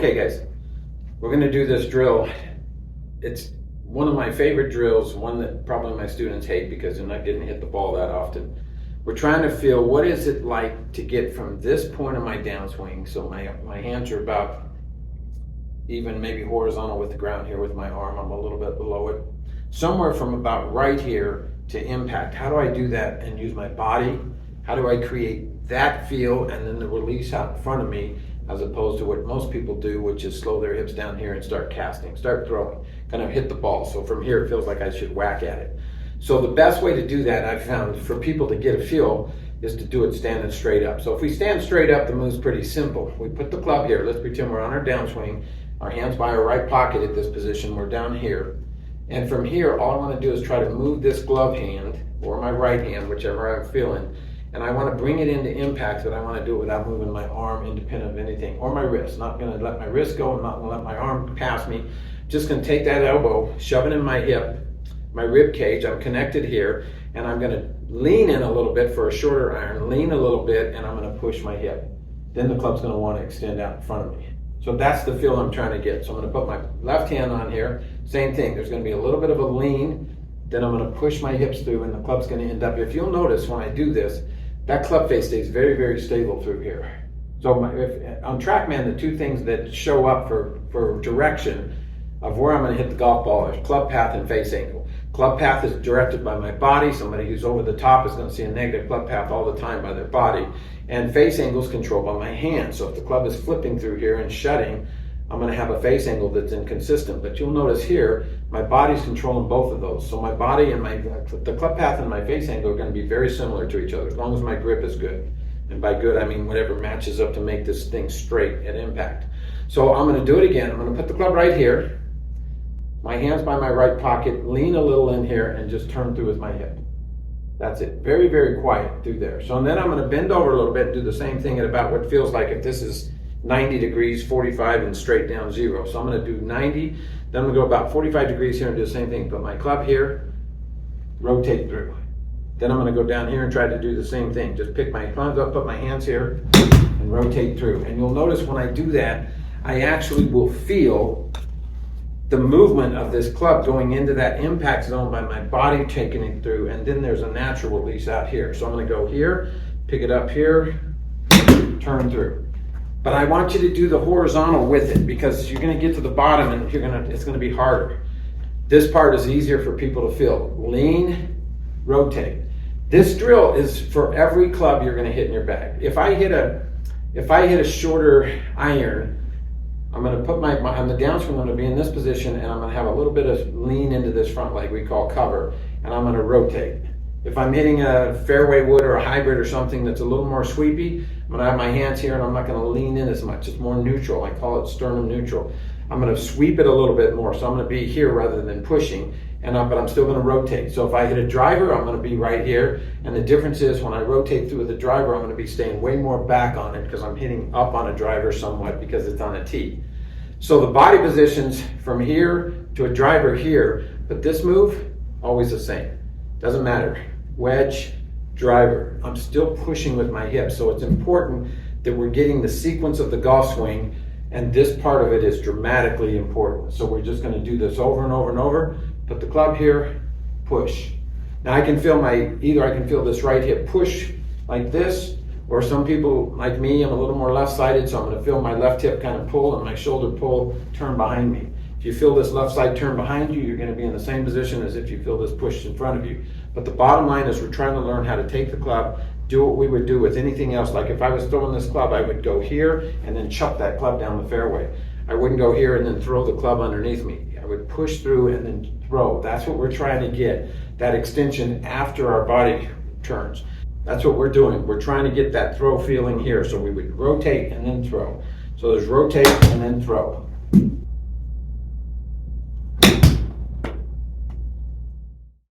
Okay guys, we're gonna do this drill. It's one of my favorite drills, one that probably my students hate because they're not getting hit the ball that often. We're trying to feel what is it like to get from this point of my downswing, so my hands are about even maybe horizontal with the ground here with my arm, I'm a little bit below it. Somewhere from about right here to impact. How do I do that and use my body? How do I create that feel and then the release out in front of me, as opposed to what most people do, which is slow their hips down here and start casting, start throwing, kind of hit the ball. So from here, it feels like I should whack at it. So the best way to do that, I've found, for people to get a feel, is to do it standing straight up. So if we stand straight up, the move's pretty simple. We put the club here. Let's pretend we're on our downswing. Our hands by our right pocket at this position. We're down here. And from here, all I want to do is try to move this glove hand, or my right hand, whichever I'm feeling, and I want to bring it into impact, but I want to do it without moving my arm independent of anything, or my wrist. Not going to let my wrist go, I'm not going to let my arm pass me. Just going to take that elbow, shove it in my hip, my rib cage, I'm connected here, and I'm going to lean in a little bit for a shorter iron, lean a little bit, and I'm going to push my hip. Then the club's going to want to extend out in front of me. So that's the feel I'm trying to get. So I'm going to put my left hand on here, same thing, there's going to be a little bit of a lean, then I'm going to push my hips through, and the club's going to end up, if you'll notice when I do this, that club face stays very, very stable through here. So on TrackMan, the two things that show up for direction of where I'm going to hit the golf ball is club path and face angle. Club path is directed by my body. Somebody who's over the top is going to see a negative club path all the time by their body. And face angle is controlled by my hand. So if the club is flipping through here and shutting, I'm going to have a face angle that's inconsistent. But you'll notice here, my body's controlling both of those. So my body and the club path and my face angle are going to be very similar to each other, as long as my grip is good. And by good, I mean whatever matches up to make this thing straight at impact. So I'm going to do it again. I'm going to put the club right here. My hands by my right pocket, lean a little in here, and just turn through with my hip. That's it. Very, very quiet through there. So and then I'm going to bend over a little bit and do the same thing at about what feels like if this is 90 degrees, 45, and straight down 0. So I'm going to do 90, then I'm going to go about 45 degrees here and do the same thing. Put my club here, rotate through. Then I'm going to go down here and try to do the same thing. Just pick my thumbs up, put my hands here, and rotate through. And you'll notice when I do that, I actually will feel the movement of this club going into that impact zone by my body taking it through, and then there's a natural release out here. So I'm going to go here, pick it up here, turn through. But I want you to do the horizontal with it, because you're going to get to the bottom and it's going to be harder. This part is easier for people to feel. Lean, rotate. This drill is for every club you're going to hit in your bag. If I hit a shorter iron, I'm going to put on the downswing, I'm going to be in this position, and I'm going to have a little bit of lean into this front leg we call cover, and I'm going to rotate. If I'm hitting a fairway wood or a hybrid or something that's a little more sweepy, I'm going to have my hands here and I'm not going to lean in as much. It's more neutral. I call it sternum neutral. I'm going to sweep it a little bit more. So I'm going to be here rather than pushing, but I'm still going to rotate. So if I hit a driver, I'm going to be right here. And the difference is when I rotate through with a driver, I'm going to be staying way more back on it because I'm hitting up on a driver somewhat because it's on a tee. So the body positions from here to a driver here, but this move, always the same. Doesn't matter. Wedge, driver. I'm still pushing with my hips. So it's important that we're getting the sequence of the golf swing, and this part of it is dramatically important. So we're just going to do this over and over and over. Put the club here, push. Now I can feel either I can feel this right hip push like this, or some people like me, I'm a little more left-sided, so I'm going to feel my left hip kind of pull and my shoulder pull turn behind me. If you feel this left side turn behind you, you're going to be in the same position as if you feel this push in front of you. But the bottom line is we're trying to learn how to take the club, do what we would do with anything else. Like if I was throwing this club, I would go here and then chuck that club down the fairway. I wouldn't go here and then throw the club underneath me. I would push through and then throw. That's what we're trying to get, that extension after our body turns. That's what we're doing. We're trying to get that throw feeling here. So we would rotate and then throw. So there's rotate and then throw.